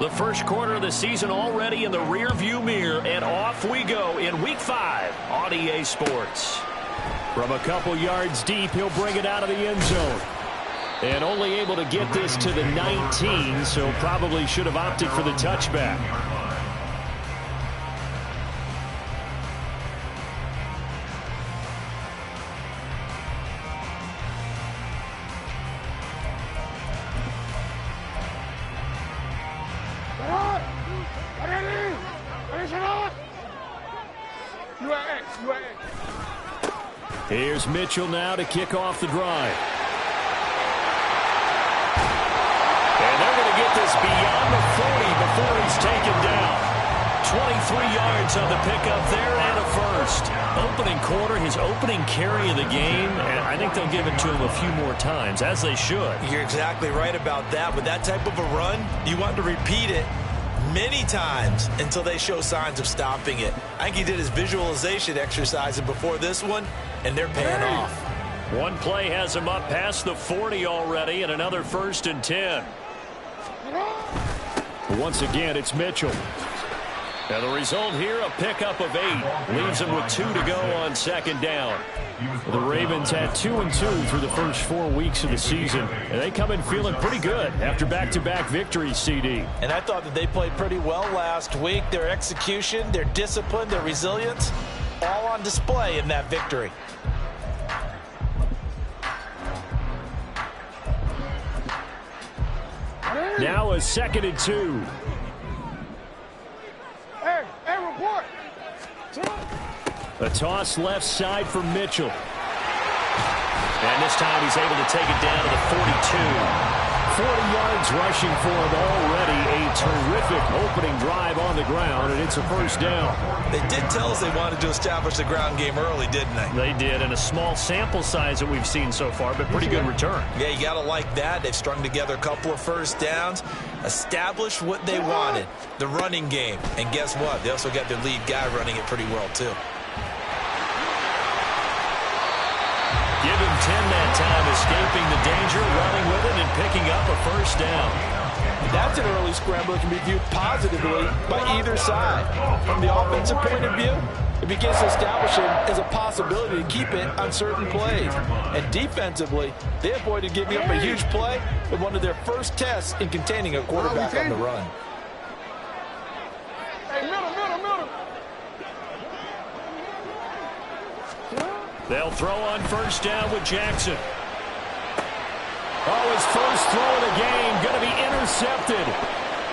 The first quarter of the season already in the rearview mirror, and off we go in Week 5 on EA Sports. From a couple yards deep, he'll bring it out of the end zone. And only able to get this to the 19, so probably should have opted for the touchback. Here's Mitchell now to kick off the drive. And they're going to get this beyond the 40 before he's taken down. 23 yards on the pickup there and a first. Opening quarter, his opening carry of the game, and I think they'll give it to him a few more times, as they should. You're exactly right about that. With that type of a run, you want to repeat it many times until they show signs of stopping it. I think he did his visualization exercises before this one, and they're paying off. One play has him up past the 40 already, and another 1st and 10. Once again, it's Mitchell. Now the result here, a pickup of 8. Leaves him with 2 to go on 2nd down. The Ravens had 2-2 through the first 4 weeks of the season, and they come in feeling pretty good after back-to-back victories, CD. And I thought that they played pretty well last week. Their execution, their discipline, their resilience, all on display in that victory. Now a 2nd and 2. Hey, report. A toss left side for Mitchell. And this time he's able to take it down to the 42. 40 yards rushing for him already. A terrific opening drive on the ground, and it's a 1st down. They did tell us they wanted to establish the ground game early, didn't they? They did, and a small sample size that we've seen so far, but pretty good return. Yeah, you got to like that. They've strung together a couple of 1st downs, established what they wanted, the running game. And guess what? They also got their lead guy running it pretty well, too. Give him 10 that time, escaping the danger, running with it, and picking up a 1st down. That's an early scramble that can be viewed positively by either side. From the offensive point of view, it begins to establish him as a possibility to keep it on certain plays. And defensively, they avoided giving up a huge play in one of their first tests in containing a quarterback on the run. Hey, middle. They'll throw on 1st down with Jackson. Oh, his first throw of the game going to be intercepted.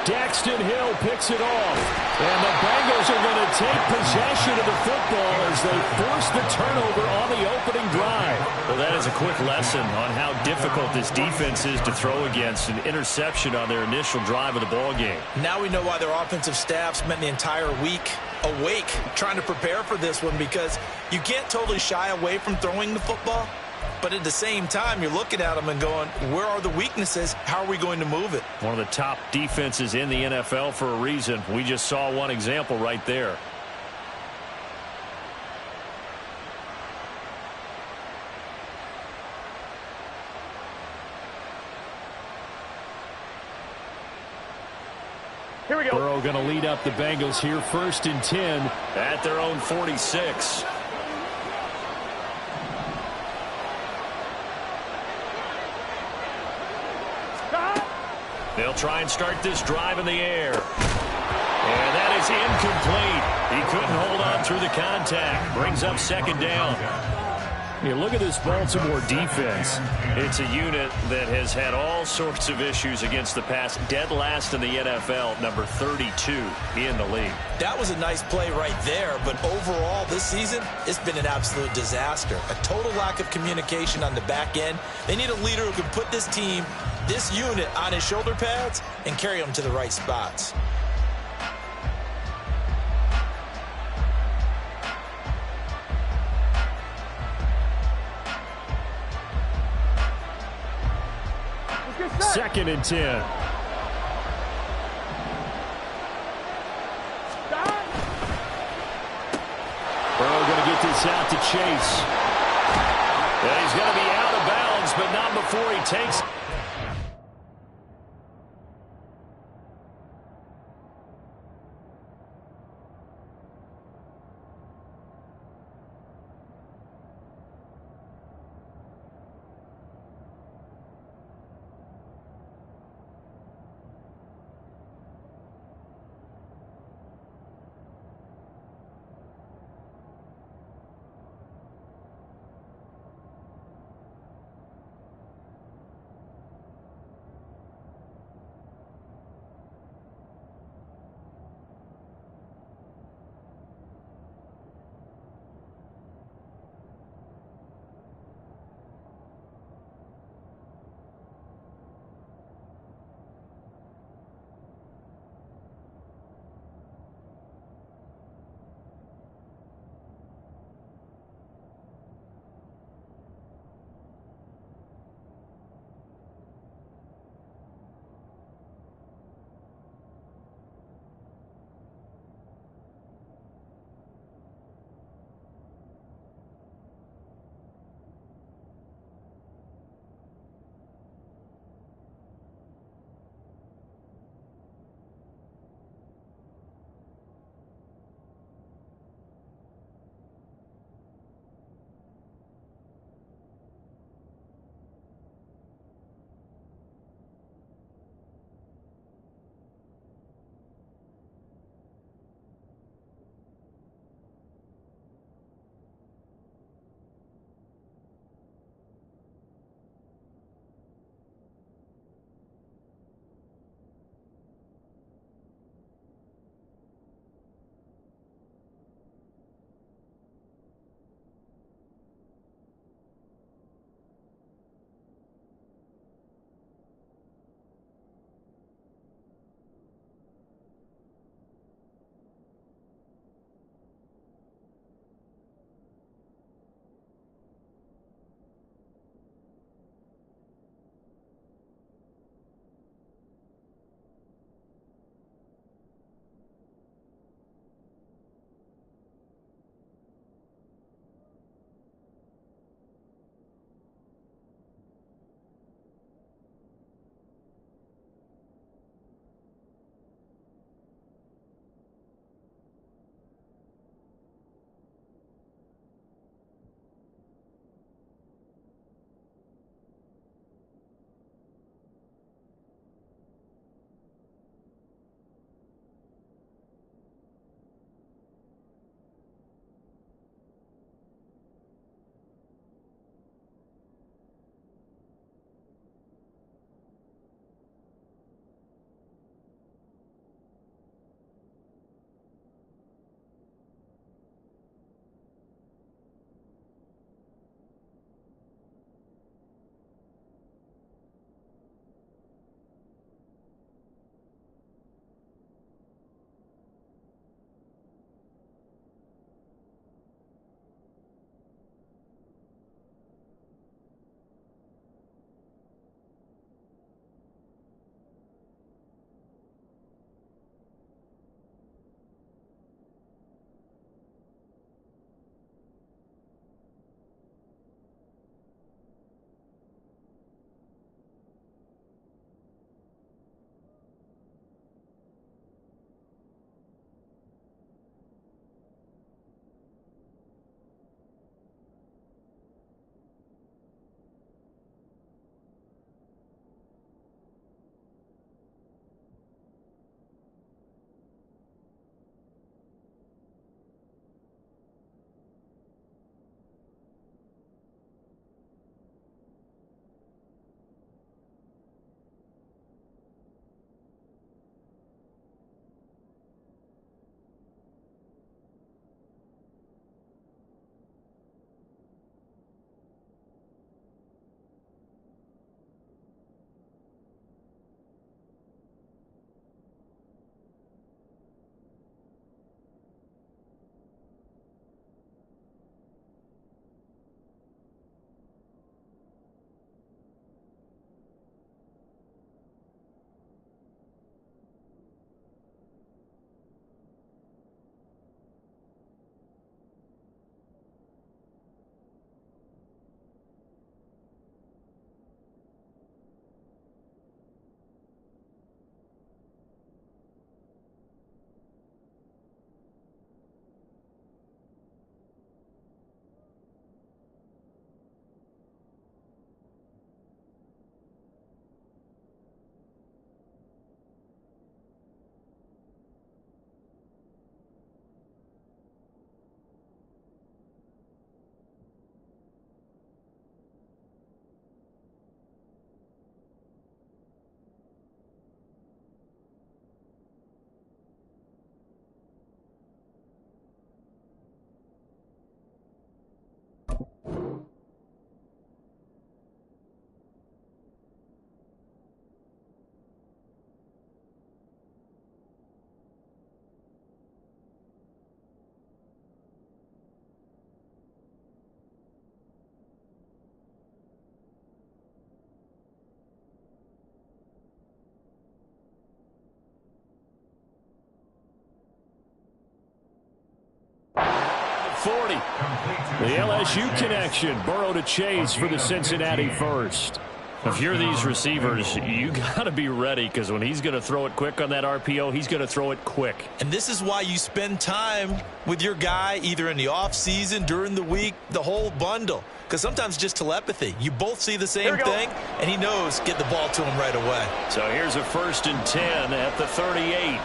Daxton Hill picks it off. And the Bengals are going to take possession of the football as they force the turnover on the opening drive. Well, that is a quick lesson on how difficult this defense is to throw against. An interception on their initial drive of the ball game. Now we know why their offensive staff spent the entire week awake trying to prepare for this one, because you can't totally shy away from throwing the football. But at the same time, you're looking at them and going, where are the weaknesses? How are we going to move it? One of the top defenses in the NFL for a reason. We just saw one example right there. Here we go. Burrow going to lead up the Bengals here, 1st and 10 at their own 46. They'll try and start this drive in the air. And that is incomplete. He couldn't hold on through the contact. Brings up 2nd down. You look at this Baltimore defense. It's a unit that has had all sorts of issues against the pass. Dead last in the NFL, number 32 in the league. That was a nice play right there, but overall this season, it's been an absolute disaster. A total lack of communication on the back end. They need a leader who can put this team, this unit, on his shoulder pads and carry them to the right spots. Second and 10. Burrow going to get this out to Chase. And he's going to be out of bounds, but not before he takes. 40. The LSU connection. Burrow to Chase for the Cincinnati first. If you're these receivers, you got to be ready, because when he's going to throw it quick on that RPO, he's going to throw it quick. And this is why you spend time with your guy either in the offseason, during the week, the whole bundle. Because sometimes just telepathy. You both see the same thing, and he knows get the ball to him right away. So here's a 1st and 10 at the 38. 11-90.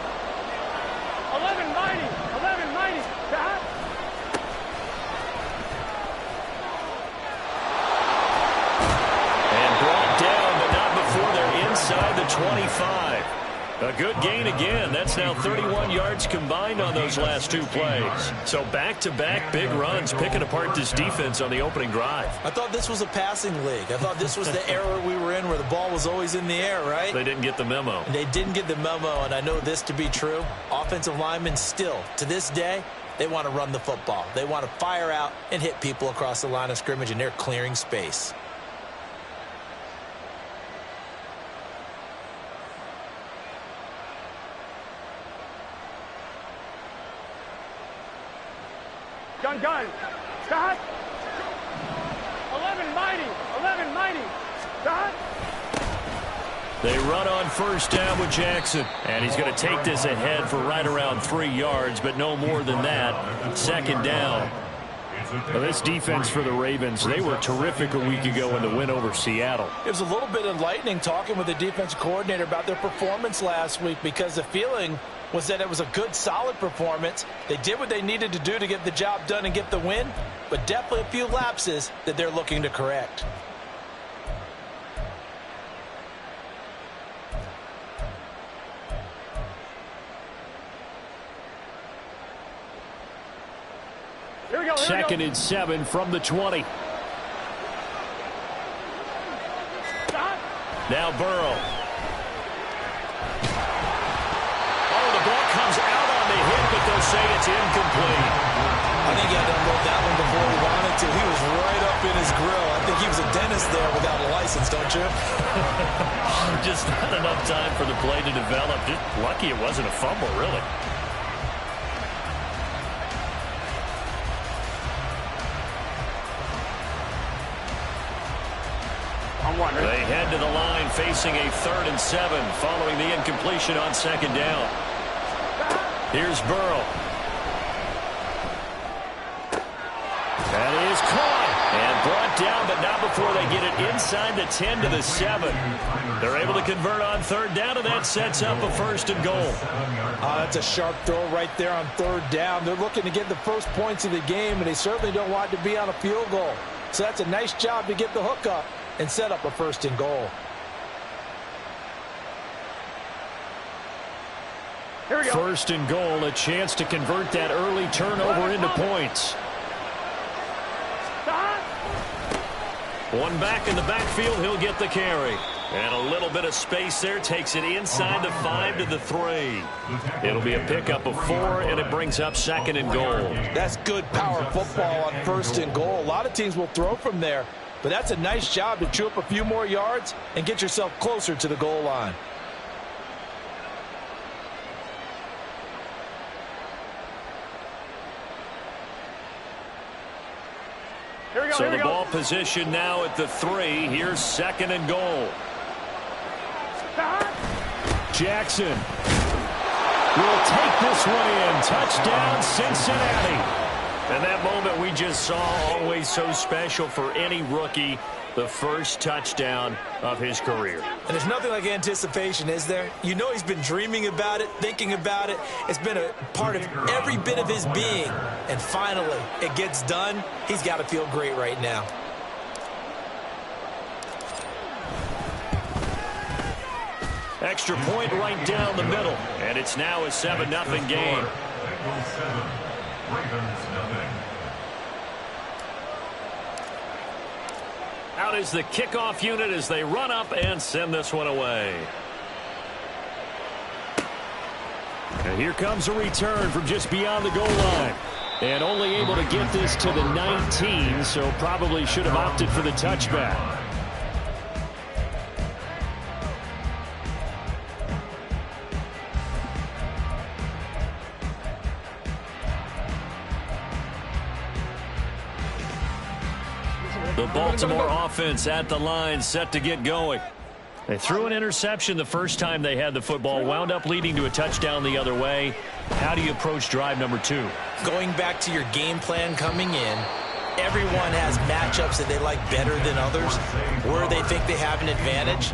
11-90. Stop. Inside the 25. A good gain again. That's now 31 yards combined on those last 2 plays. So back-to-back big runs, picking apart this defense on the opening drive. I thought this was a passing league. I thought this was the era we were in where the ball was always in the air, right? They didn't get the memo. They didn't get the memo, and I know this to be true. Offensive linemen still, to this day, they want to run the football. They want to fire out and hit people across the line of scrimmage, and they're clearing space. Gun. Stop. 11-90. 11-90. Stop. They run on 1st down with Jackson. And he's going to take this ahead for right around 3 yards, but no more than that. 2nd down. Well, this defense for the Ravens, they were terrific a week ago in the win over Seattle. It was a little bit enlightening talking with the defensive coordinator about their performance last week, because the feeling was that it was a good, solid performance. They did what they needed to do to get the job done and get the win, but definitely a few lapses that they're looking to correct. Here we go. 2nd and 7 from the 20. Stop. Now Burrow. Comes out on the hit, but they'll say it's incomplete. I think he had to unload that one before he wanted to. He was right up in his grill. I think he was a dentist there without a license, don't you? Just not enough time for the play to develop. Just lucky it wasn't a fumble, really. They head to the line facing a 3rd and 7 following the incompletion on 2nd down. Here's Burrow. That is caught and brought down, but not before they get it inside the 10 to the 7. They're able to convert on 3rd down, and that sets up a 1st and goal. That's a sharp throw right there on 3rd down. They're looking to get the first points of the game, and they certainly don't want it to be on a field goal. So that's a nice job to get the hook up and set up a 1st and goal. Here we go. 1st and goal, a chance to convert that early turnover into points. Stop. One back in the backfield, he'll get the carry. And a little bit of space there takes it inside the 5 to the 3. It'll be a pickup of 4, and it brings up 2nd and goal. That's good power football on 1st and goal. A lot of teams will throw from there, but that's a nice job to chew up a few more yards and get yourself closer to the goal line. So the ball position now at the 3. Here's 2nd and goal. Jackson will take this one in. Touchdown, Cincinnati. And that moment we just saw, always so special for any rookie. The first touchdown of his career. And there's nothing like anticipation, is there? You know he's been dreaming about it, thinking about it. It's been a part of every bit of his being. And finally, it gets done. He's got to feel great right now. Extra point right down the middle. And it's now a 7-0 game. Out is the kickoff unit as they run up and send this one away. And here comes a return from just beyond the goal line. And only able to get this to the 19, so probably should have opted for the touchback. The Baltimore offense at the line, set to get going. They threw an interception the first time they had the football, wound up leading to a touchdown the other way. How do you approach drive number 2? Going back to your game plan coming in, everyone has matchups that they like better than others, where they think they have an advantage.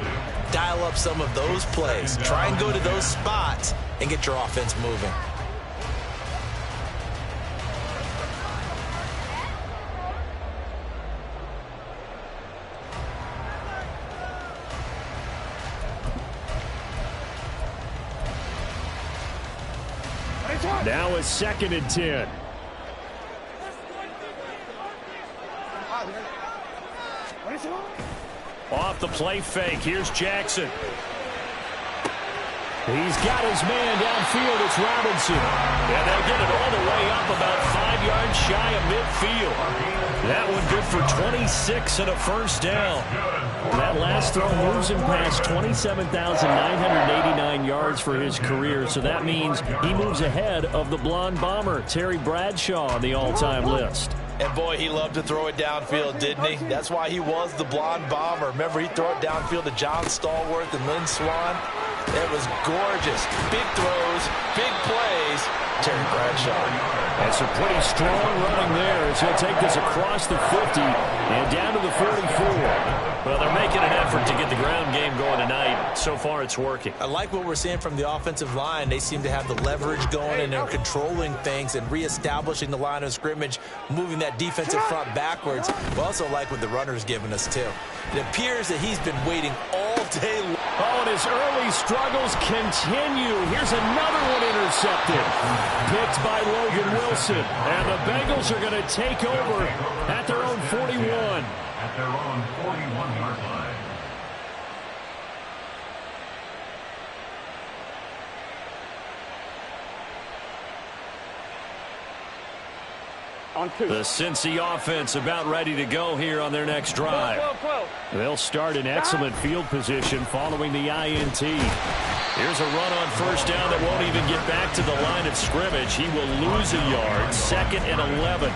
Dial up some of those plays. Try and go to those spots and get your offense moving. Now a 2nd and 10. Off the play fake. Here's Jackson. He's got his man downfield. It's Robinson. And they'll get it all the way up about 5 yards shy of midfield. That one good for 26 and a first down. That last throw moves him past 27,989 yards for his career. So that means he moves ahead of the blonde bomber, Terry Bradshaw, on the all-time list. And boy, he loved to throw it downfield, didn't he? That's why he was the blonde bomber. Remember, he'd throw it downfield to John Stallworth and Lynn Swann. It was gorgeous. Big throws, big plays. Terry Bradshaw. That's a pretty strong running there as he'll take this across the 50 and down to the 44. Well, they're making an effort to get the ground game going tonight. So far, it's working. I like what we're seeing from the offensive line. They seem to have the leverage going, and they're controlling things and reestablishing the line of scrimmage, moving that defensive front backwards. We also like what the runner's giving us, too. It appears that he's been waiting all day long. Oh, and his early struggles continue. Here's another one intercepted. Picked by Logan Wilson. And the Bengals are going to take over at their own 41. At their own 41-yard line. On 2. The Cincy offense about ready to go here on their next drive. 12. They'll start in excellent field position following the INT. Here's a run on first down that won't even get back to the line of scrimmage. He will lose a yard. 2nd and 11.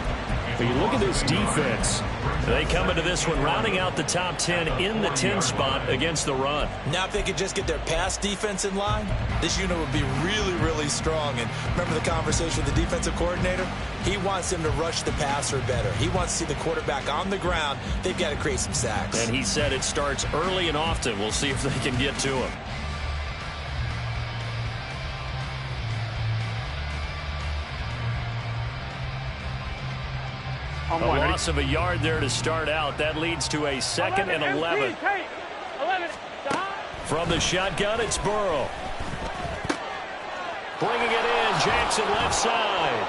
But you look at this defense. They come into this one rounding out the top 10 in the 10 spot against the run. Now if they could just get their pass defense in line, this unit would be really, really strong. And remember the conversation with the defensive coordinator? He wants them to rush the passer better. He wants to see the quarterback on the ground. They've got to create some sacks. And he said it starts early and often. We'll see if they can get to him. A loss of a yard there to start out. That leads to a 2nd and 11. From the shotgun, it's Burrow. Bringing it in, Jackson left side.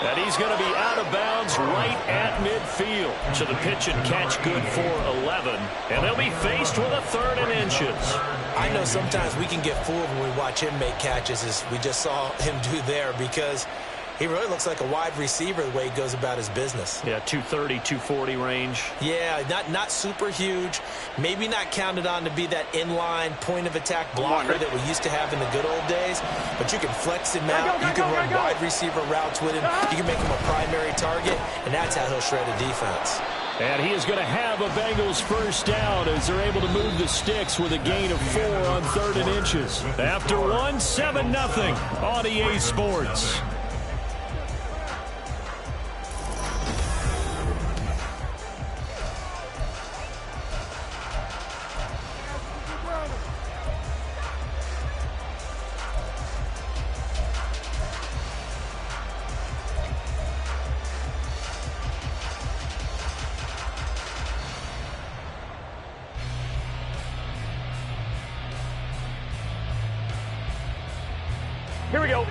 And he's going to be out of bounds right at midfield. So the pitch and catch good for 11. And they'll be faced with a 3rd and inches. I know sometimes we can get fooled when we watch him make catches, as we just saw him do there, because he really looks like a wide receiver the way he goes about his business. Yeah, 230, 240 range. Yeah, not super huge. Maybe not counted on to be that inline point-of-attack blocker that we used to have in the good old days. But you can flex him out. You can run wide receiver routes with him. You can make him a primary target, and that's how he'll shred a defense. And he is going to have a Bengals first down as they're able to move the sticks with a gain of 4 on 3rd and inches. After one, 7-0 on EA Sports. Here we go.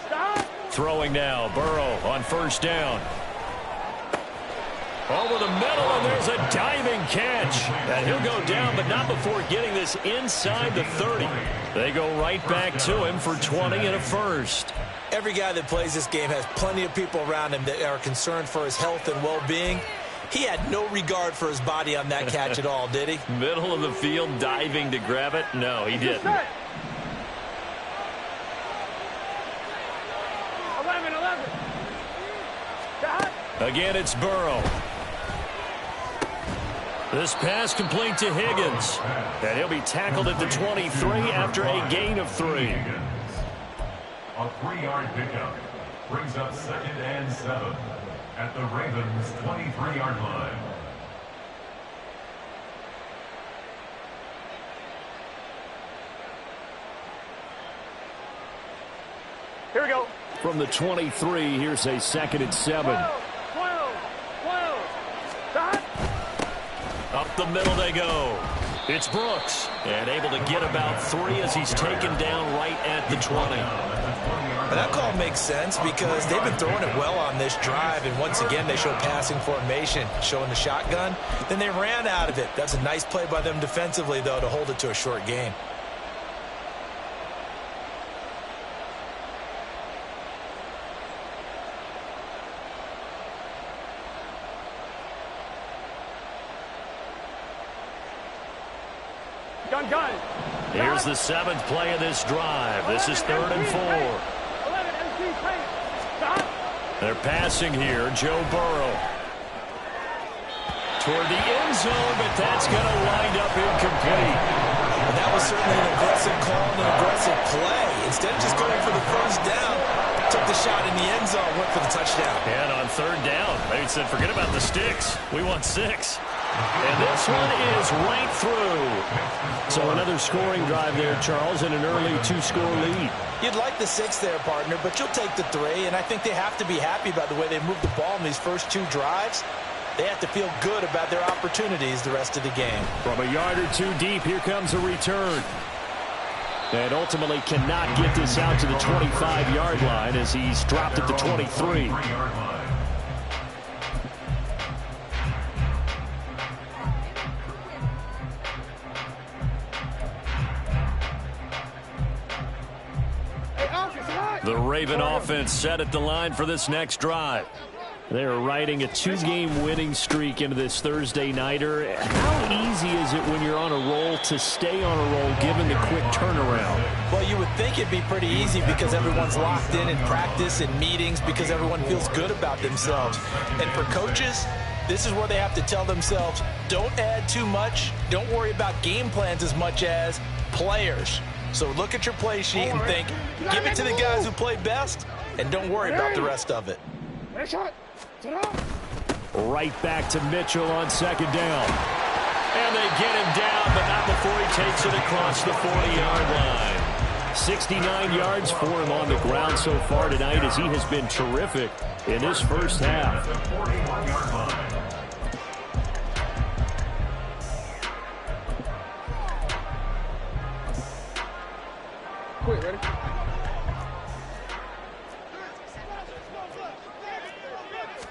Stop. Throwing now, Burrow on first down. Over the middle, and there's a diving catch. And he'll go down, but not before getting this inside the 30. They go right back to him for 20 and a first. Every guy that plays this game has plenty of people around him that are concerned for his health and well-being. He had no regard for his body on that catch at all, did he? Middle of the field, diving to grab it? No, he didn't. 11. Again, it's Burrow. This pass complete to Higgins. And he'll be tackled at the 23 after a gain of 3. A 3-yard pickup brings up 2nd and 7 at the Ravens' 23-yard line. Here we go. From the 23, here's a 2nd and 7. 12. Stop. Up the middle they go. It's Brooks. And able to get about 3 as he's taken down right at the 20. And that call makes sense because they've been throwing it well on this drive, and once again they show passing formation, showing the shotgun. Then they ran out of it. That's a nice play by them defensively, though, to hold it to a short gain. Gun. Here's the 7th play of this drive. This is 3rd and 4. 11 MC paint. Stop. They're passing here. Joe Burrow. Toward the end zone, but that's going to wind up incomplete. And that was certainly an aggressive call and an aggressive play. Instead of just going for the first down, took the shot in the end zone, went for the touchdown. And on 3rd down, they said, forget about the sticks. We want 6. And this one is right through. So another scoring drive there, Charles, and an early 2-score lead. You'd like the 6 there, partner, but you'll take the 3, and I think they have to be happy about the way they moved the ball in these first 2 drives. They have to feel good about their opportunities the rest of the game. From a yard or 2 deep, here comes a return. And ultimately cannot get this out to the 25-yard line as he's dropped at the 23. The Raven offense set at the line for this next drive. They're riding a 2-game winning streak into this Thursday nighter. How easy is it when you're on a roll to stay on a roll given the quick turnaround? Well, you would think it'd be pretty easy because everyone's locked in practice and meetings because everyone feels good about themselves. And for coaches, this is where they have to tell themselves, don't add too much, don't worry about game plans as much as players. So look at your play sheet and think, give it to the guys who play best, and don't worry about the rest of it. Right back to Mitchell on 2nd down. And they get him down, but not before he takes it across the 40-yard line. 69 yards for him on the ground so far tonight as he has been terrific in this first half. Quick, ready?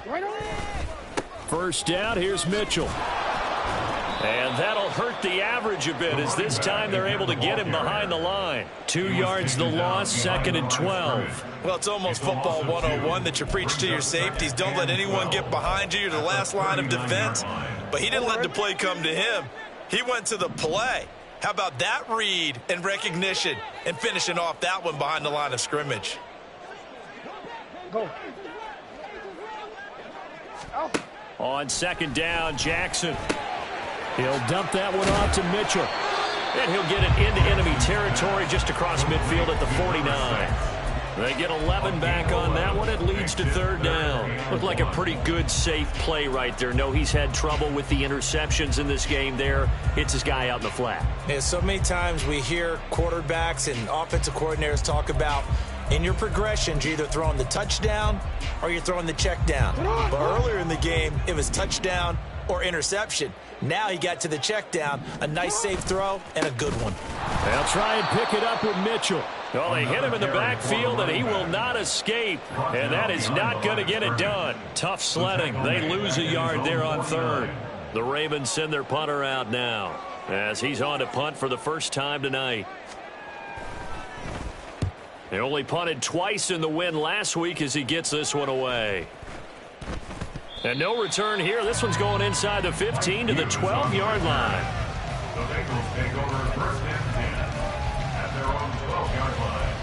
Right on. First down, here's Mitchell. And that'll hurt the average a bit as this time they're able to get him behind the line. 2 yards the loss, 2nd and 12. Well, it's almost football 101 that you preach to your safeties. Don't let anyone get behind you. You're the last line of defense. But he didn't let the play come to him. He went to the play. How about that read and recognition and finishing off that one behind the line of scrimmage? Go. On 2nd down, Jackson. He'll dump that one off to Mitchell. And he'll get it into enemy territory just across midfield at the 49. They get 11 back on that one. It leads to 3rd down. Looked like a pretty good, safe play right there. No, he's had trouble with the interceptions in this game there. Hits his guy out in the flat. Yeah, so many times we hear quarterbacks and offensive coordinators talk about in your progressions, you're either throwing the touchdown or you're throwing the check down. But earlier in the game, it was touchdown or interception. Now he got to the check down, a nice safe throw, and a good one. They'll try and pick it up with Mitchell. Well, they hit him in the backfield, and he will not escape. And that is not going to get it done. Tough sledding. They lose a yard there on 3rd. The Ravens send their punter out now as he's on to punt for the first time tonight. They only punted twice in the win last week as he gets this one away. And no return here. This one's going inside the 15 to the 12-yard line. The Bengals take over 1st and 10 at their own 12-yard line.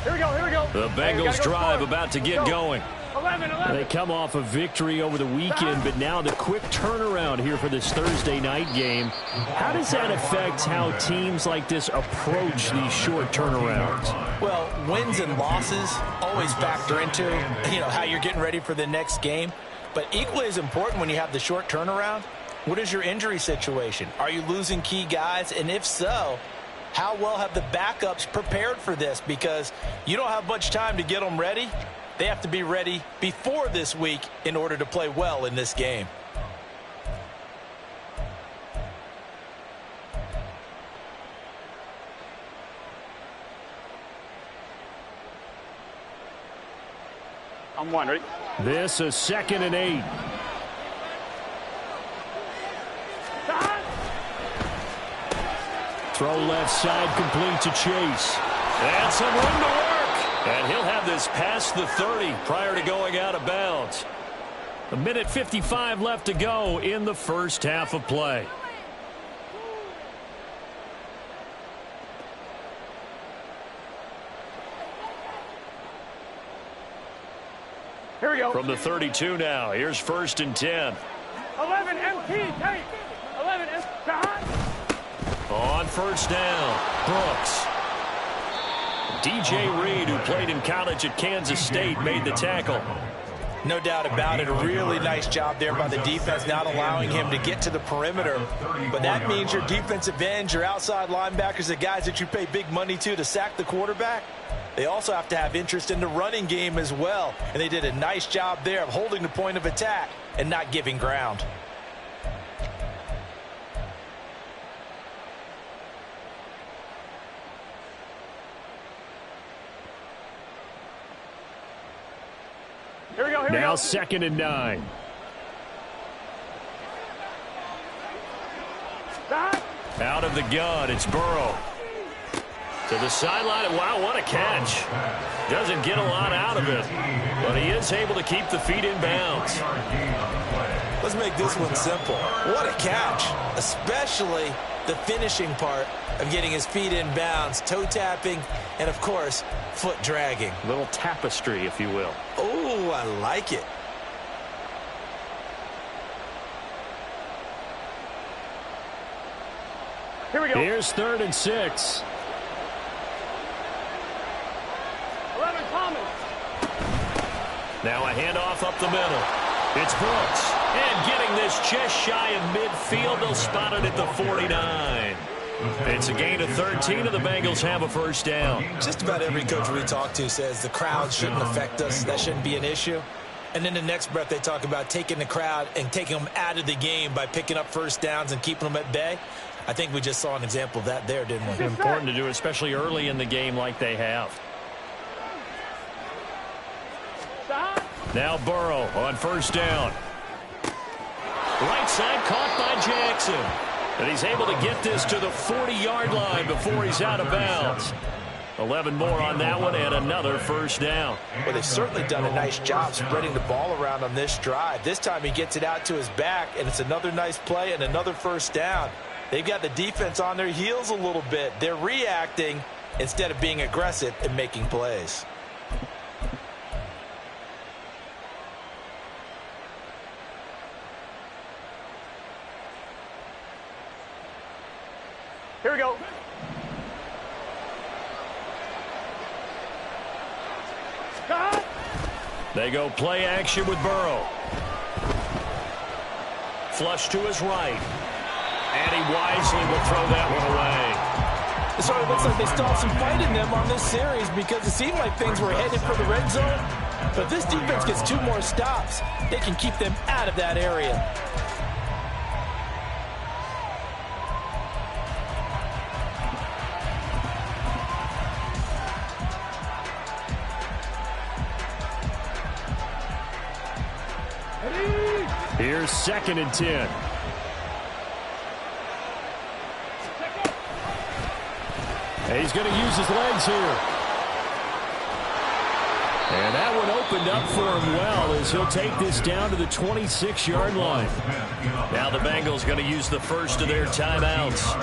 Here we go, here we go. The Bengals drive about to get going. 11. They come off a victory over the weekend, but now the quick turnaround here for this Thursday night game. How does that affect how teams like this approach these short turnarounds? Well, wins and losses always factor into, how you're getting ready for the next game. But equally as important when you have the short turnaround, what is your injury situation? Are you losing key guys? And if so, how well have the backups prepared for this? Because you don't have much time to get them ready. They have to be ready before this week in order to play well in this game. I'm one, ready? This is 2nd and 8. Stop. Throw left side complete to Chase. And some room to work. And he'll have this past the 30 prior to going out of bounds. 1:55 left to go in the first half of play. Here we go. From the 32 now, here's 1st and 10. 11 MT, take. 11 MT. Stop. On 1st down, Brooks. DJ Reed, who played in college at Kansas State, made the tackle. No doubt about it. A really nice job there by the defense, not allowing him to get to the perimeter. But that means your defensive ends, your outside linebackers, the guys that you pay big money to sack the quarterback, they also have to have interest in the running game as well. And they did a nice job there of holding the point of attack and not giving ground. Here we go, here Now we go. 2nd and 9. Stop. Out of the gun, it's Burrow. To the sideline. Wow, what a catch. Doesn't get a lot out of it, but he is able to keep the feet in bounds. Let's make this one simple. What a catch, especially the finishing part of getting his feet in bounds, toe tapping, and of course, foot dragging. Little tapestry, if you will. Oh, I like it. Here we go. Here's 3rd and 6. 11 Thomas. Now a handoff up the middle. It's Brooks. And getting this just shy of midfield. They'll spot it at the 49. It's a gain of 13, and the Bengals have a 1st down. Just about every coach we talk to says the crowd shouldn't affect us. That shouldn't be an issue. And then the next breath they talk about taking the crowd and taking them out of the game by picking up 1st downs and keeping them at bay. I think we just saw an example of that there, didn't we? Important to do, especially early in the game like they have. Stop. Now Burrow on 1st down. Right side caught by Jackson. And he's able to get this to the 40-yard line before he's out of bounds. 11 more on that one and another 1st down. Well, they've certainly done a nice job spreading the ball around on this drive. This time he gets it out to his back, and it's another nice play and another 1st down. They've got the defense on their heels a little bit. They're reacting instead of being aggressive and making plays. Here we go. Stop. They go play action with Burrow. Flush to his right. And he wisely will throw that one away. So it looks like they still have some fight in them on this series because it seemed like things were headed for the red zone. But this defense gets 2 more stops. They can keep them out of that area. Here's 2nd and 10. And he's going to use his legs here. And that one opened up for him well as he'll take this down to the 26-yard line. Now the Bengals going to use the first of their timeouts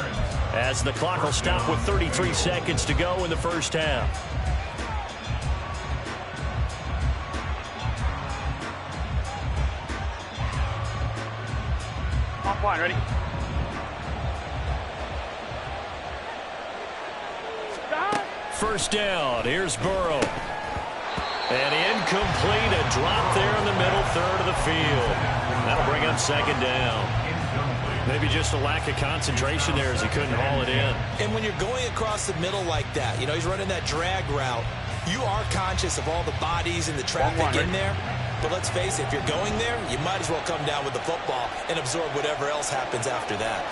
as the clock will stop with 33 seconds to go in the first half. line, ready? First down. Here's Burrow. And incomplete. A drop there in the middle third of the field. That'll bring up second down. Maybe just a lack of concentration there as he couldn't haul it in. And when you're going across the middle like that, you know, he's running that drag route, you are conscious of all the bodies and the traffic in there. But let's face it, if you're going there, you might as well come down with the football and absorb whatever else happens after that.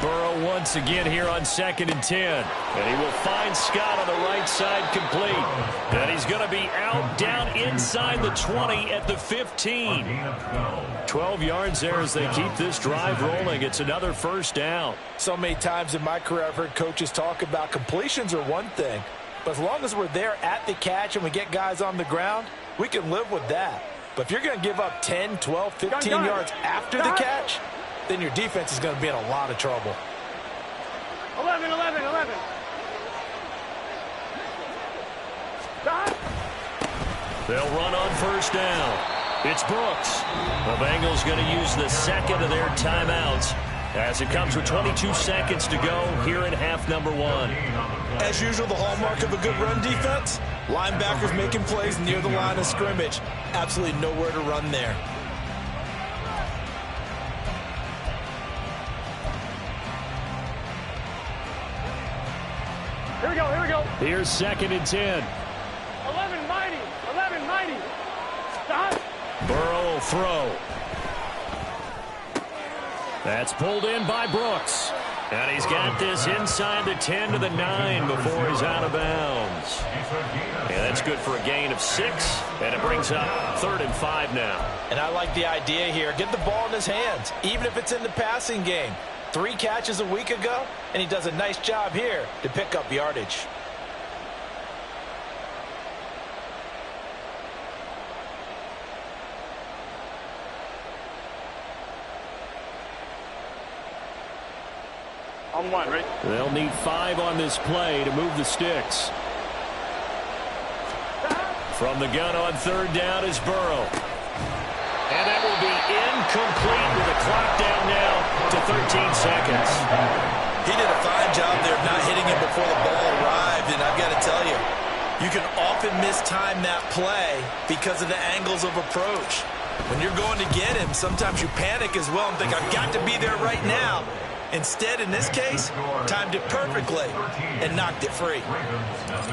Burrow once again here on 2nd and 10. And he will find Scott on the right side complete. And he's going to be out down inside the 20 at the 15. 12 yards there as they keep this drive rolling. It's another first down. So many times in my career I've heard coaches talk about completions are one thing. But as long as we're there at the catch and we get guys on the ground, we can live with that. But if you're going to give up 10, 12, 15 yards after the catch, then your defense is going to be in a lot of trouble. 11, 11, 11. Stop. They'll run on first down. It's Brooks. The Bengals going to use the second of their timeouts as it comes with 22 seconds to go here in half number 1. As usual, the hallmark of a good run defense, linebackers making plays near the line of scrimmage. Absolutely nowhere to run there. Here we go, here we go. Here's 2nd and 10. 11 mighty, 11 mighty. Stop. Burrow will throw. That's pulled in by Brooks. And he's got this inside the 10 to the 9 before he's out of bounds. And that's good for a gain of 6. And it brings up 3rd and 5 now. And I like the idea here. Get the ball in his hands, even if it's in the passing game. 3 catches a week ago, and he does a nice job here to pick up yardage. On 1, ready? They'll need 5 on this play to move the sticks. From the gun on 3rd down is Burrow. And that will be incomplete with the clock down now to 13 seconds. He did a fine job there of not hitting him before the ball arrived, and I've got to tell you, you can often mistime that play because of the angles of approach. When you're going to get him, sometimes you panic as well and think, I've got to be there right now. Instead, in this case, timed it perfectly and knocked it free.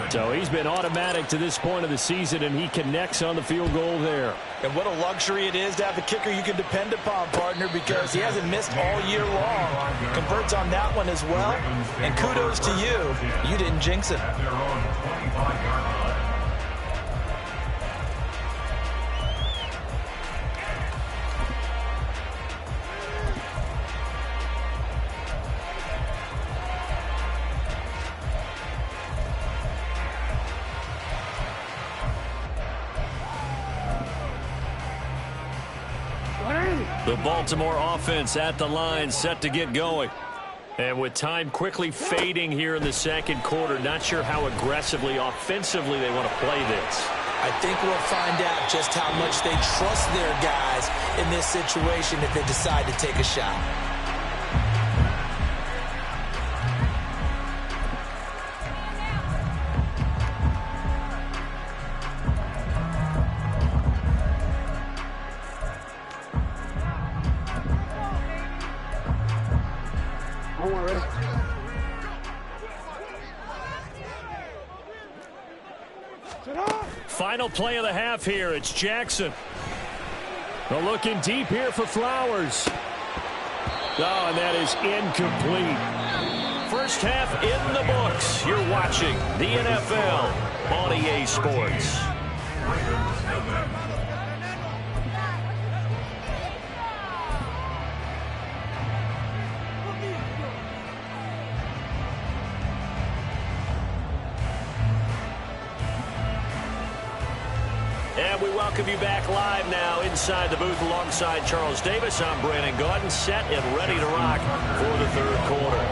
So he's been automatic to this point of the season, and he connects on the field goal there. And what a luxury it is to have a kicker you can depend upon, partner, because he hasn't missed all year long. Converts on that one as well. And kudos to you. You didn't jinx it. The Baltimore offense at the line, set to get going. And with time quickly fading here in the second quarter, not sure how aggressively, offensively they want to play this. I think we'll find out just how much they trust their guys in this situation if they decide to take a shot. Final play of the half here. It's Jackson. They're looking deep here for Flowers. Oh, and that is incomplete. First half in the books. You're watching the NFL on EA Sports. And we welcome you back live now inside the booth alongside Charles Davis. I'm Brandon Gaudin, set and ready to rock for the third quarter.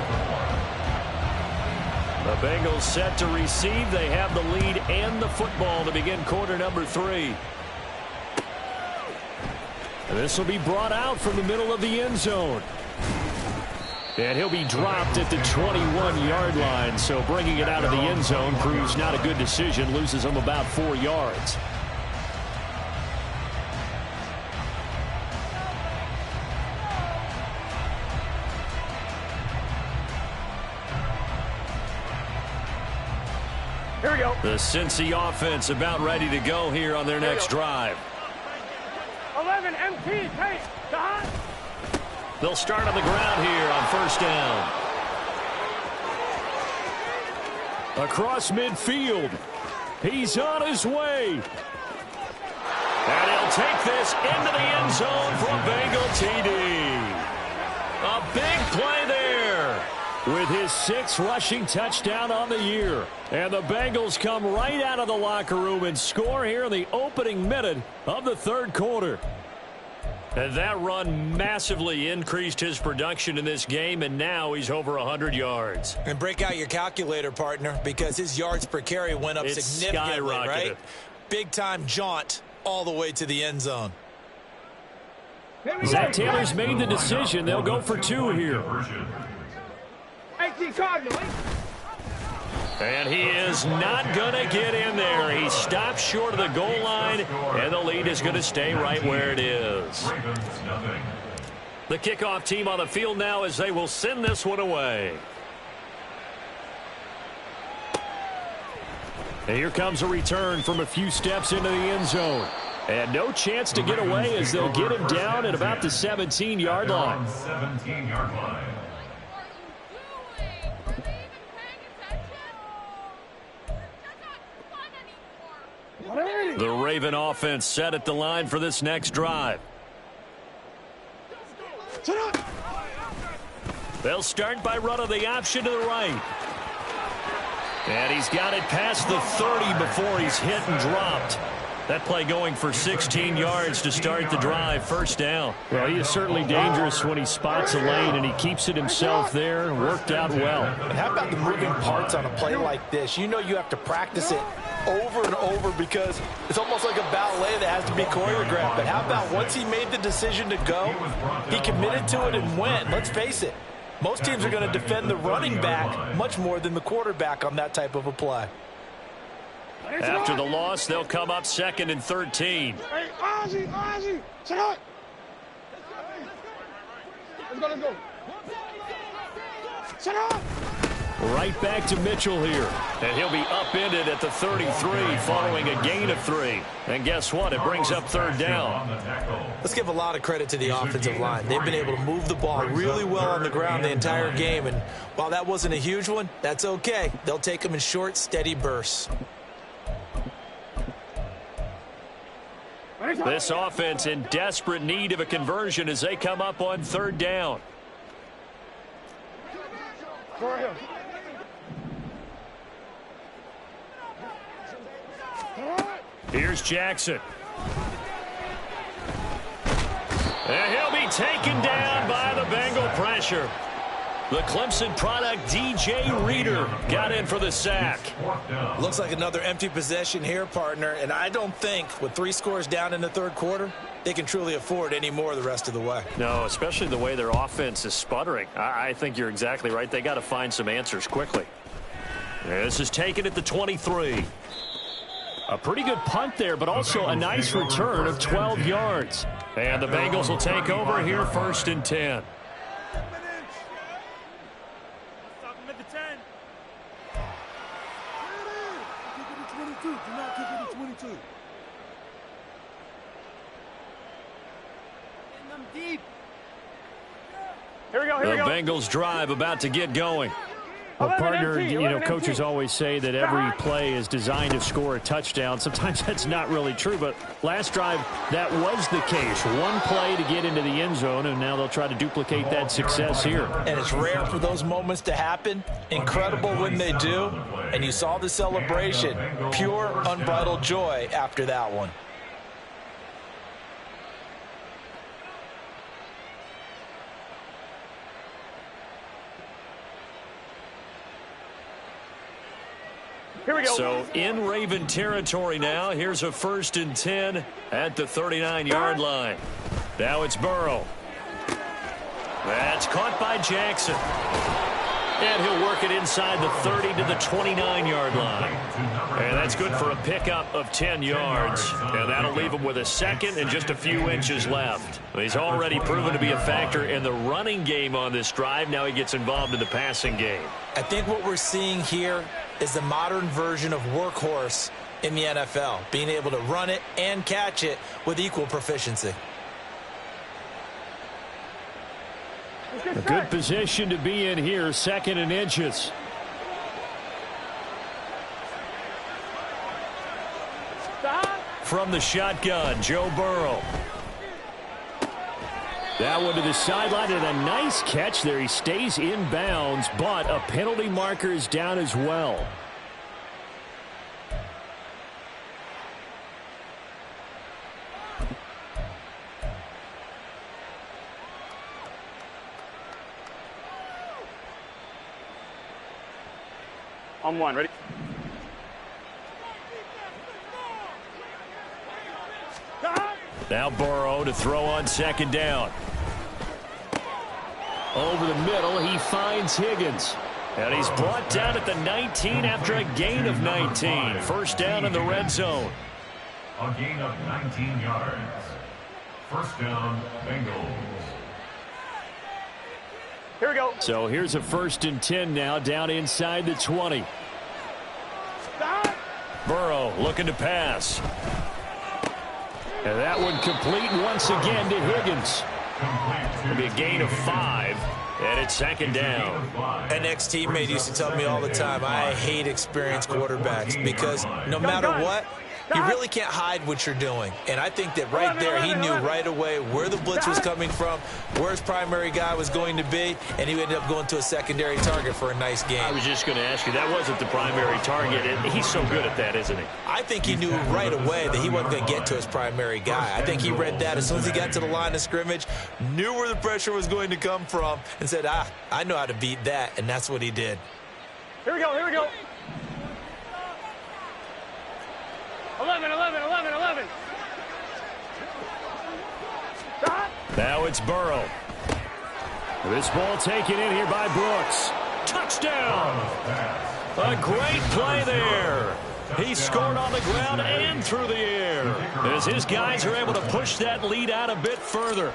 The Bengals set to receive. They have the lead and the football to begin quarter number 3. And this will be brought out from the middle of the end zone. And he'll be dropped at the 21-yard line. So bringing it out of the end zone proves not a good decision. Loses him about 4 yards. Here we go. The Cincy offense about ready to go here on their next drive. 11 MT, take, Don. They'll start on the ground here on first down. Across midfield. He's on his way. And he'll take this into the end zone for a Bengal TD. A big play there with his 6th rushing touchdown on the year. And the Bengals come right out of the locker room and score here in the opening minute of the third quarter. And that run massively increased his production in this game, and now he's over 100 yards. And break out your calculator, partner, because his yards per carry went up significantly, right? Big-time jaunt all the way to the end zone. Zach Taylor's made the decision. They'll go for 2 here. 18 Cardinal. And he is not going to get in there. He stops short of the goal line, and the lead is going to stay right where it is. The kickoff team on the field now as they will send this one away. And here comes a return from a few steps into the end zone. And no chance to get away as they'll get him down at about the 17-yard line. 17-yard line. The Raven offense set at the line for this next drive. They'll start by running the option to the right. And he's got it past the 30 before he's hit and dropped. That play going for 16 yards to start the drive, first down. Well, he is certainly dangerous when he spots a lane, and he keeps it himself there. Worked out well. And how about the moving parts on a play like this? You know you have to practice it over and over because it's almost like a ballet that has to be choreographed. But how about once he made the decision to go, he committed to it and went. Let's face it, most teams are going to defend the running back much more than the quarterback on that type of a play. After the loss, they'll come up 2nd and 13. Hey, Ozzy, check out. Let's go. Check out. Right back to Mitchell here. And he'll be upended at the 33 following a gain of 3. And guess what? It brings up 3rd down. Let's give a lot of credit to the offensive line. They've been able to move the ball really well on the ground the entire game. And while that wasn't a huge one, that's okay. They'll take them in short, steady bursts. This offense in desperate need of a conversion as they come up on 3rd down. Here's Jackson. And he'll be taken down by the Bengal pressure. The Clemson product, DJ Reader, got in for the sack. Looks like another empty possession here, partner. And I don't think with 3 scores down in the third quarter, they can truly afford any more the rest of the way. No, especially the way their offense is sputtering. I think you're exactly right. They got to find some answers quickly. This is taken at the 23. A pretty good punt there, but also a nice return of 12 yards. And the Bengals will take over here 1st and 10. Here we go. The Bengals drive about to get going. Well, partner, you know, coaches always say that every play is designed to score a touchdown. Sometimes that's not really true, but last drive, that was the case. One play to get into the end zone, and now they'll try to duplicate that success here. And it's rare for those moments to happen. Incredible when they do. And you saw the celebration. Pure, unbridled joy after that one. Here we go. So in Raven territory now. Here's a 1st and 10 at the 39-yard line. Now it's Burrow. That's caught by Jackson. And he'll work it inside the 30 to the 29-yard line. And that's good for a pickup of 10 yards. And that'll leave him with a second and just a few inches left. He's already proven to be a factor in the running game on this drive. Now he gets involved in the passing game. I think what we're seeing here is the modern version of workhorse in the NFL, being able to run it and catch it with equal proficiency. A good position to be in here, 2nd and inches. From the shotgun, Joe Burrow. That one to the sideline, and a nice catch there. He stays in bounds, but a penalty marker is down as well. On one, ready? Now Burrow to throw on 2nd down. Over the middle, he finds Higgins. And he's brought down at the 19 after a gain of 19. First down in the red zone. A gain of 19 yards. First down, Bengals. Here we go. So here's a 1st and 10 now, down inside the 20. Burrow looking to pass. And that one complete once again to Higgins. It'll be a gain of 5, and it's 2nd down. An ex-teammate used to tell me all the time, I hate experienced quarterbacks because no matter what, you really can't hide what you're doing. And I think that right there, he knew right away where the blitz was coming from, where his primary guy was going to be, and he ended up going to a secondary target for a nice game. I was just going to ask you, that wasn't the primary target, and he's so good at that, isn't he? I think he knew right away that he wasn't going to get to his primary guy. I think he read that as soon as he got to the line of scrimmage, knew where the pressure was going to come from, and said, I know how to beat that, and that's what he did. Here we go, here we go. 11. Now it's Burrow. This ball taken in here by Brooks. Touchdown! A great play there. He scored on the ground and through the air as his guys are able to push that lead out a bit further.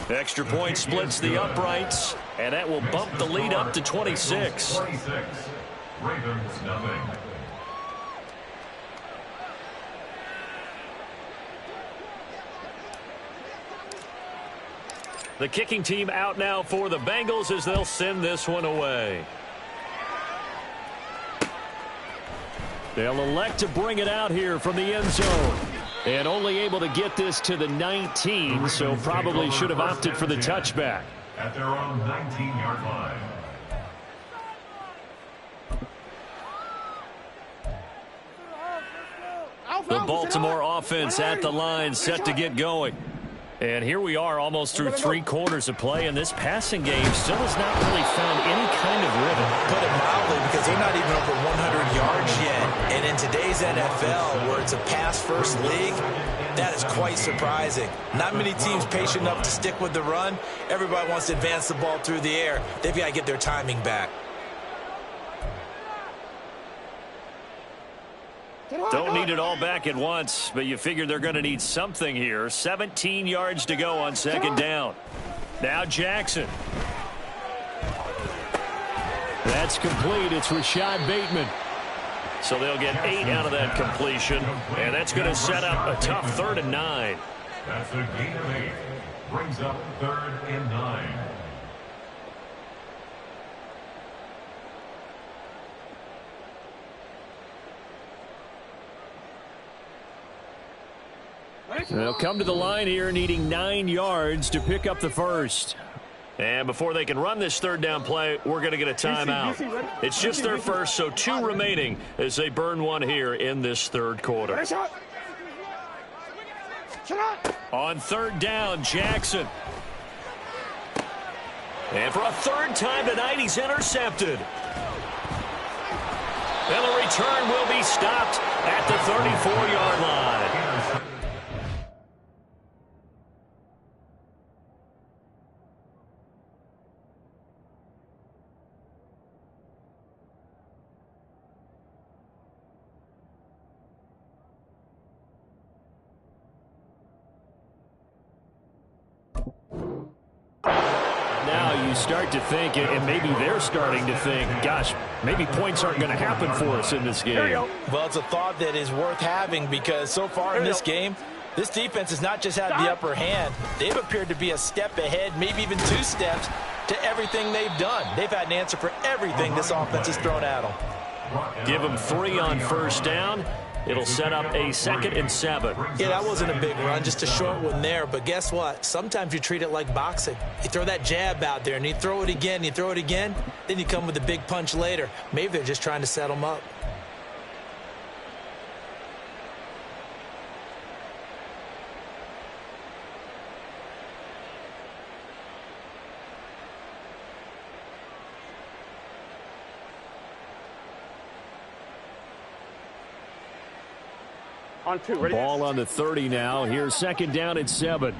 Extra point splits the uprights, and that will bump the lead up to 26. Ravens, nothing. The kicking team out now for the Bengals as they'll send this one away. They'll elect to bring it out here from the end zone. And only able to get this to the 19, so probably should have opted for the touchback. At their own 19-yard line. The Baltimore offense at the line, set to get going. And here we are almost through 3 quarters of play, and this passing game still has not really found any kind of rhythm. Put it mildly, because they're not even over 100 yards yet. And in today's NFL, where it's a pass-first league, that is quite surprising. Not many teams patient enough to stick with the run. Everybody wants to advance the ball through the air. They've got to get their timing back. Don't need it all back at once, but you figure they're going to need something here. 17 yards to go on 2nd down. Now Jackson. That's complete. It's Rashad Bateman. So they'll get 8 out of that completion, and that's going to set up a tough 3rd and 9. That's a gain of 8. Brings up 3rd and 9. They'll come to the line here needing 9 yards to pick up the first. And before they can run this 3rd down play, we're going to get a timeout. It's just their first, so 2 remaining as they burn one here in this 3rd quarter. On 3rd down, Jackson. And for a 3rd time tonight, he's intercepted. And the return will be stopped at the 34-yard line. you start to think, and maybe they're starting to think, gosh, maybe points aren't going to happen for us in this game. Well, it's a thought that is worth having because so far in this game, this defense has not just had the upper hand. They've appeared to be a step ahead, maybe even 2 steps to everything they've done. They've had an answer for everything this offense has thrown at them. Give them 3 on first down. It'll set up a 2nd and 7. Yeah, that wasn't a big run, just a short one there. But guess what? Sometimes you treat it like boxing. You throw that jab out there, and you throw it again, you throw it again, then you come with a big punch later. Maybe they're just trying to set them up. On 2, ready? Ball on the 30 now. Here's 2nd down and 7.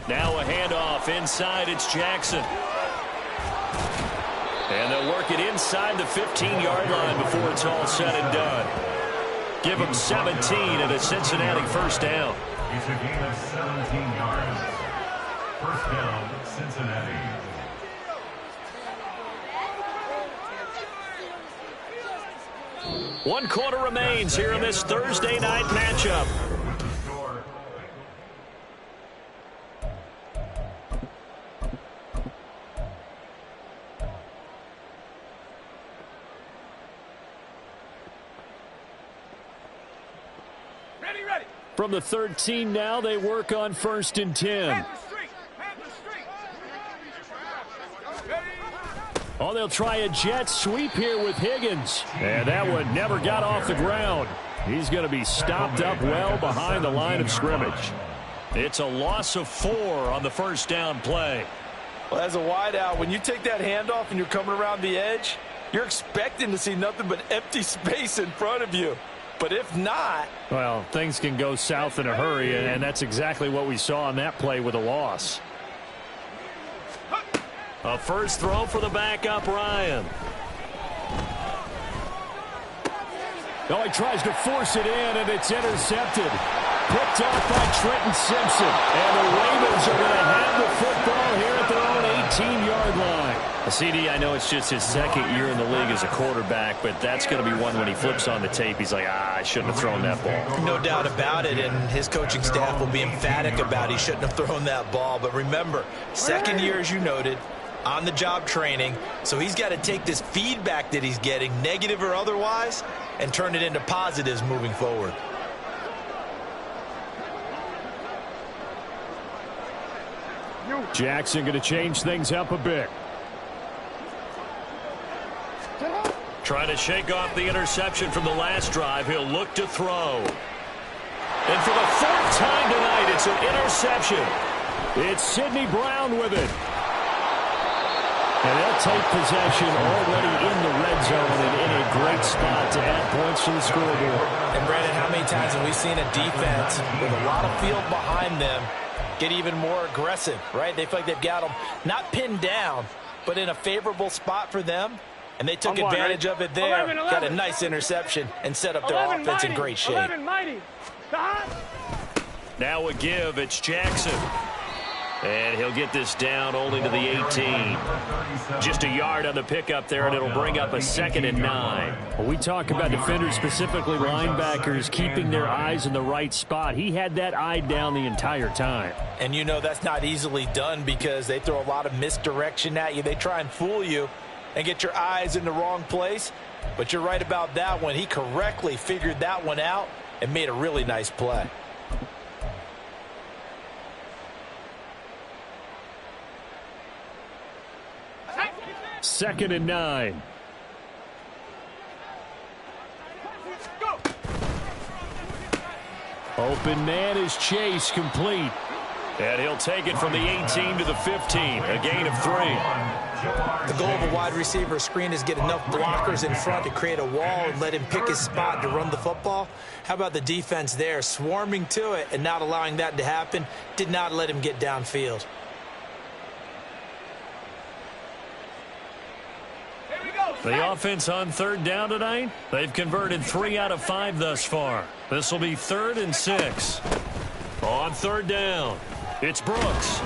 Now a handoff inside. It's Jackson. And they'll work it inside the 15-yard line before it's all said and done. Give them 17 and a Cincinnati first down. It's a gain of 17 yards. First down, Cincinnati. One quarter remains here in this Thursday night matchup. Ready. From the 13 now, they work on 1st and 10. Oh, they'll try a jet sweep here with Higgins. And that one never got off the ground. He's going to be stopped up well behind the line of scrimmage. It's a loss of 4 on the first down play. Well, as a wideout, when you take that handoff and you're coming around the edge, you're expecting to see nothing but empty space in front of you. But if not... well, things can go south in a hurry, and that's exactly what we saw on that play with a loss. A first throw for the backup, Ryan. Oh, he tries to force it in, and it's intercepted. Picked off by Trenton Simpson. And the Ravens are going to have the football here at their own 18-yard line. CD, I know it's just his 2nd year in the league as a quarterback, but that's going to be one when he flips on the tape. He's like, I shouldn't have thrown that ball. No doubt about it, and his coaching staff will be emphatic about he shouldn't have thrown that ball. But remember, 2nd year, as you noted, on-the-job training, so he's got to take this feedback that he's getting, negative or otherwise, and turn it into positives moving forward. Jackson going to change things up a bit. Trying to shake off the interception from the last drive. He'll look to throw. And for the 4th time tonight, it's an interception. It's Sidney Brown with it. And they'll take possession already in the red zone and in a great spot to add points to the scoreboard. And, Brandon, how many times have we seen a defense with a lot of field behind them get even more aggressive, right? They feel like they've got them not pinned down, but in a favorable spot for them. And they took advantage of it there. 11. Got a nice interception and set up their offense in great shape. 11 mighty. Now a give. It's Jackson. And he'll get this down only to the 18. Just a yard on the pickup there, and it'll bring up a 2nd and 9. Well, we talk about defenders, specifically linebackers, keeping their eyes in the right spot. He had that eye down the entire time. And you know that's not easily done because they throw a lot of misdirection at you. They try and fool you and get your eyes in the wrong place. But you're right about that one. He correctly figured that one out and made a really nice play. Second and 9. Open man is Chase, complete. And he'll take it from the 18 to the 15, a gain of 3. The goal of a wide receiver screen is get enough blockers in front to create a wall and let him pick his spot to run the football. How about the defense there, swarming to it and not allowing that to happen, did not let him get downfield. The offense on 3rd down tonight, they've converted 3 out of 5 thus far. This will be 3rd and 6. On 3rd down. It's Brooks.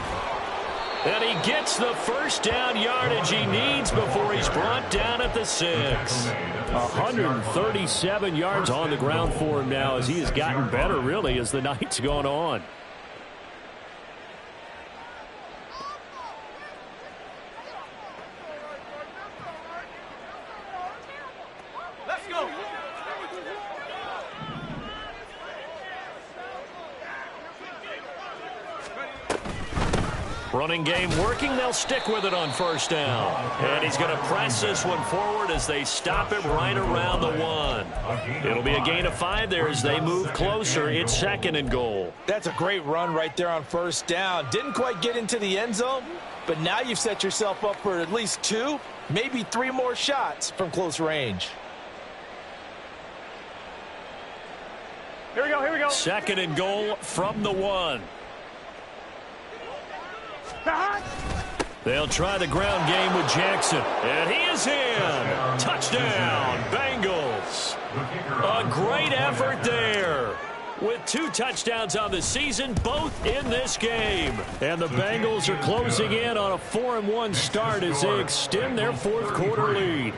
And he gets the first down yardage he needs before he's brought down at the 6. 137 yards on the ground for him now as he has gotten better, really, as the night's gone on. Let's go. Running game working. They'll stick with it on first down. And he's going to press this one forward as they stop him right around the 1. It'll be a gain of 5 there as they move closer. It's 2nd and goal. That's a great run right there on first down. Didn't quite get into the end zone, but now you've set yourself up for at least 2, maybe 3 more shots from close range. Here we go, here we go. 2nd and goal from the 1. They'll try the ground game with Jackson. And he is in. Touchdown, Bengals. A great effort there. With 2 touchdowns on the season, both in this game. And the Bengals are closing in on a 4-1 start as they extend their 4th quarter lead.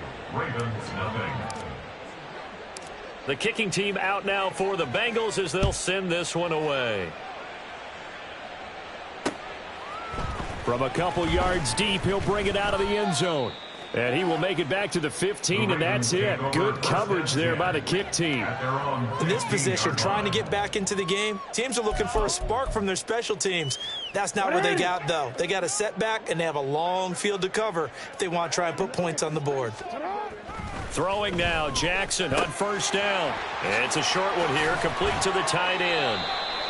The kicking team out now for the Bengals as they'll send this one away. From a couple yards deep, he'll bring it out of the end zone. And he will make it back to the 15, and that's it. Good coverage there by the kick team. In this position, trying to get back into the game, teams are looking for a spark from their special teams. That's not what they got, though. They got a setback, and they have a long field to cover if they want to try and put points on the board. Throwing now, Jackson on first down. It's a short one here, complete to the tight end.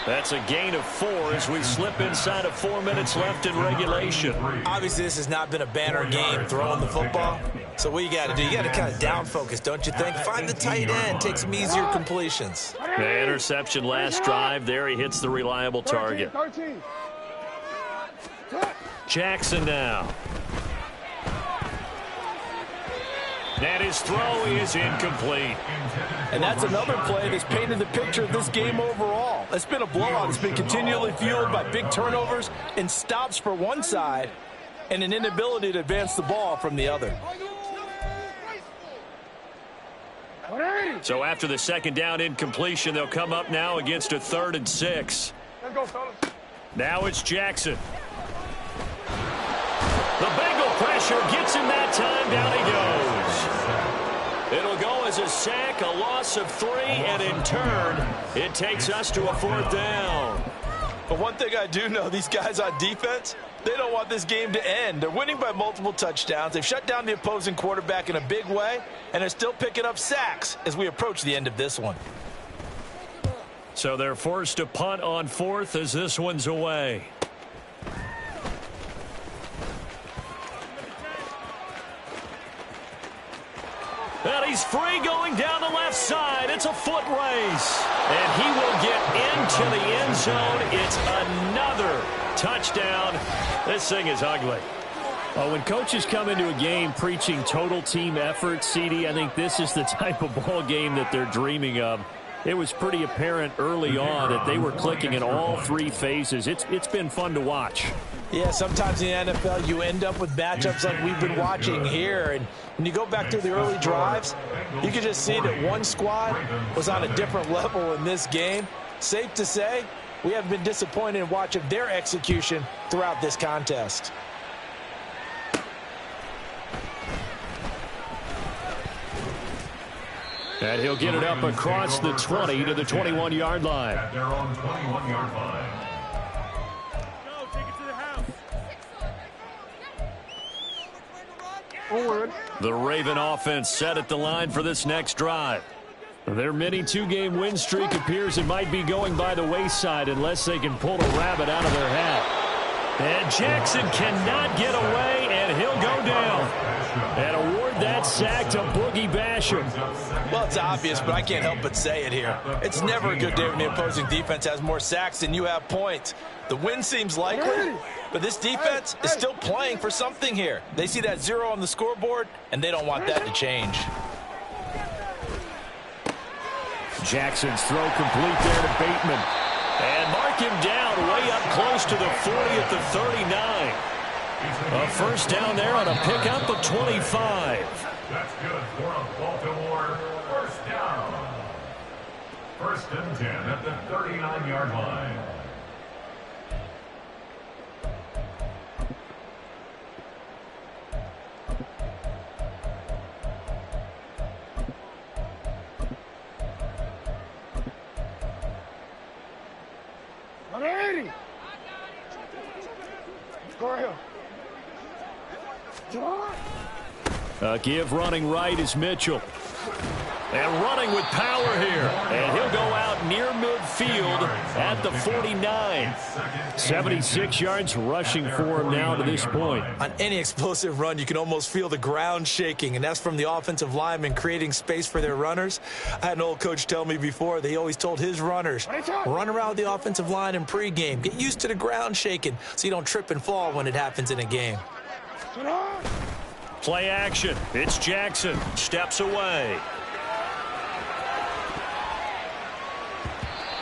That's a gain of 4 as we slip inside of 4 minutes left in regulation. Obviously, this has not been a banner game throwing the football. So what you got to do, you got to kind of down focus, don't you think? Find the tight end, take some easier completions. The interception last drive. There he hits the reliable target. Jackson now. And his throw is incomplete. And that's another play that's painted the picture of this game overall. It's been a blowout. It's been continually fueled by big turnovers and stops for one side and an inability to advance the ball from the other. So after the 2nd down incompletion, they'll come up now against a 3rd and 6. Let's go, fellas. Now it's Jackson. The Bengal pressure gets him that time. Down he goes. It'll go as a sack, a loss of 3, and in turn, it takes us to a 4th down. But one thing I do know, these guys on defense, they don't want this game to end. They're winning by multiple touchdowns. They've shut down the opposing quarterback in a big way, and they're still picking up sacks as we approach the end of this one. So they're forced to punt on 4th as this one's away. And he's free going down the left side. It's a foot race. And he will get into the end zone. It's another touchdown. This thing is ugly. When coaches come into a game preaching total team effort, CD, I think this is the type of ball game that they're dreaming of. It was pretty apparent early on that they were clicking in all 3 phases. It's been fun to watch. Yeah, sometimes in the NFL you end up with matchups like we've been watching here. And when you go back to the early drives, you can just see that one squad was on a different level in this game. Safe to say, we have been disappointed in watching their execution throughout this contest. And he'll get it up across the 20 to the 21-yard line. At their own 21-yard line. Go, take it to the house. Forward. The Raven offense set at the line for this next drive. Their mini 2-game win streak appears it might be going by the wayside unless they can pull a rabbit out of their hat. And Jackson cannot get away, and he'll go down. And award that sack to Boogie Basham. Well, it's obvious, but I can't help but say it here. It's never a good day when the opposing defense has more sacks than you have points. The win seems likely, but this defense is still playing for something here. They see that 0 on the scoreboard, and they don't want that to change. Jackson's throw complete there to Bateman. And mark him down way up close to the 40 at the 39. A first down there on a pickup of 25. That's good for a Baltimore first down. First and 10 at the 39-yard line. Give running right is Mitchell. And running with power here. And he'll go out near midfield at the 49. 76 yards rushing for him now to this point. On any explosive run, you can almost feel the ground shaking, and that's from the offensive linemen creating space for their runners. I had an old coach tell me before, they always told his runners, run around the offensive line in pregame. Get used to the ground shaking so you don't trip and fall when it happens in a game. Play action. It's Jackson. Steps away.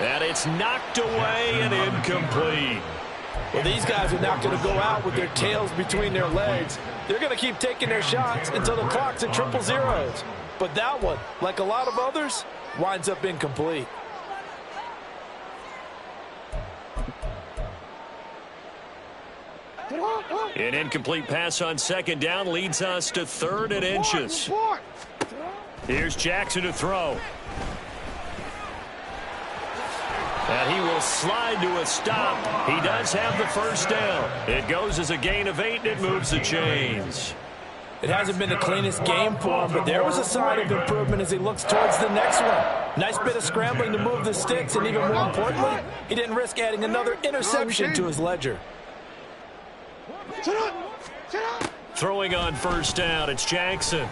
And it's knocked away and incomplete. Well, these guys are not going to go out with their tails between their legs. They're going to keep taking their shots until the clock's at triple zeros. But that one, like a lot of others, winds up incomplete. An incomplete pass on second down leads us to 3rd and inches. Here's Jackson to throw. And he will slide to a stop. He does have the first down. It goes as a gain of 8, and it moves the chains. It hasn't been the cleanest game for him, but there was a sign of improvement as he looks towards the next one. Nice bit of scrambling to move the sticks, and even more importantly, he didn't risk adding another interception to his ledger. Throwing on first down, it's Jackson.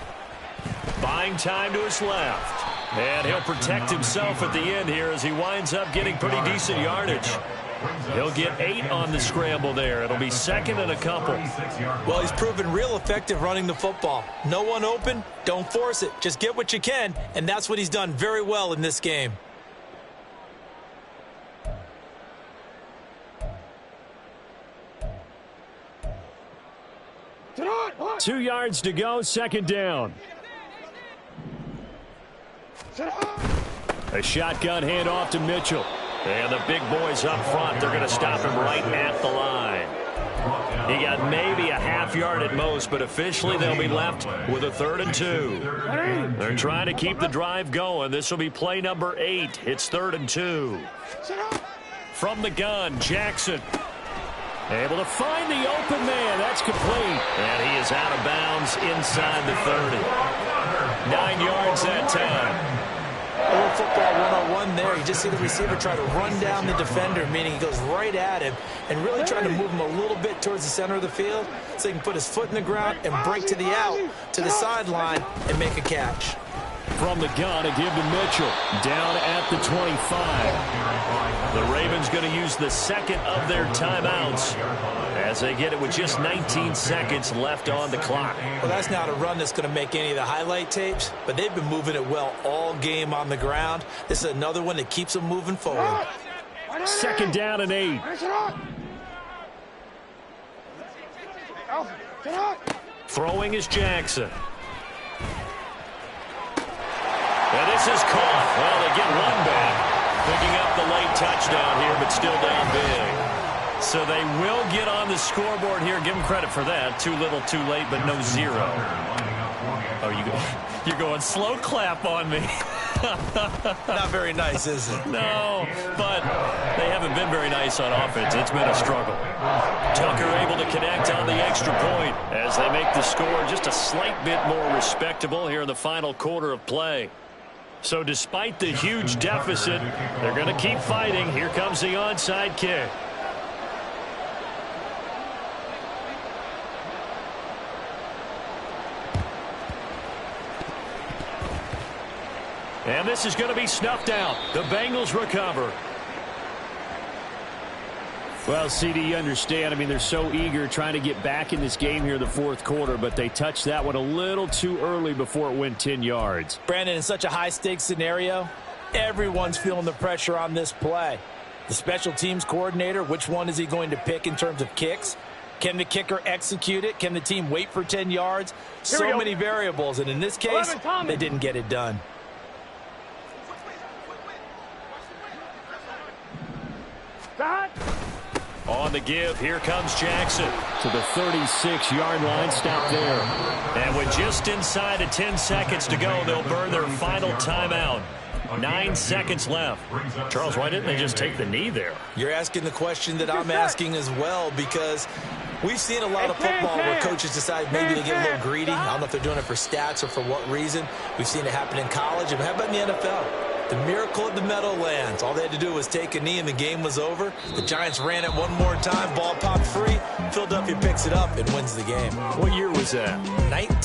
Buying time to his left. And he'll protect himself at the end here as he winds up getting pretty decent yardage. He'll get 8 on the scramble there. It'll be 2nd and a couple. Well, he's proven real effective running the football. No one open, don't force it. Just get what you can, and that's what he's done very well in this game. Two yards to go, second down. A shotgun handoff to Mitchell. And the big boys up front, they're going to stop him right at the line. He got maybe a half yard at most, but officially they'll be left with a 3rd and 2. They're trying to keep the drive going. This will be play number 8. It's 3rd and 2. From the gun, Jackson. Able to find the open man. That's complete. And he is out of bounds inside the 30. 9 yards that time. A little football 101 there. You just see the receiver try to run down the defender, meaning he goes right at him and really trying to move him a little bit towards the center of the field so he can put his foot in the ground and break to the out, to the sideline, and make a catch. From the gun, a give to Mitchell. Down at the 25. The Ravens going to use the second of their timeouts as they get it with just 19 seconds left on the clock. Well, that's not a run that's going to make any of the highlight tapes, but they've been moving it well all game on the ground. This is another one that keeps them moving forward. 2nd down and 8. Throwing is Jackson. And this is caught. Well, they get one back. Picking up the late touchdown here, but still down big. So they will get on the scoreboard here. Give them credit for that. Too little, too late, but no 0. Oh, you're going slow clap on me. Not very nice, is it? No, but they haven't been very nice on offense. It's been a struggle. Tucker able to connect on the extra point as they make the score just a slight bit more respectable here in the final quarter of play. So despite the huge deficit, they're going to keep fighting. Here comes the onside kick. And this is going to be snuffed out. The Bengals recover. Well, CD, you understand. I mean, they're so eager trying to get back in this game here in the 4th quarter, but they touched that one a little too early before it went 10 yards. Brandon, in such a high-stakes scenario, everyone's feeling the pressure on this play. The special teams coordinator, which one is he going to pick in terms of kicks? Can the kicker execute it? Can the team wait for 10 yards? So many variables, and in this case, they didn't get it done. On the give, here comes Jackson. To the 36-yard line, stop there. And with just inside of 10 seconds to go, they'll burn their final timeout. 9 seconds left. Charles, why didn't they just take the knee there? You're asking the question that I'm asking as well, because we've seen a lot of football where coaches decide maybe to get a little greedy. I don't know if they're doing it for stats or for what reason. We've seen it happen in college. And how about in the NFL? The miracle of the Meadowlands. All they had to do was take a knee and the game was over. The Giants ran it one more time. Ball popped free. Philadelphia picks it up and wins the game. What year was that? 19.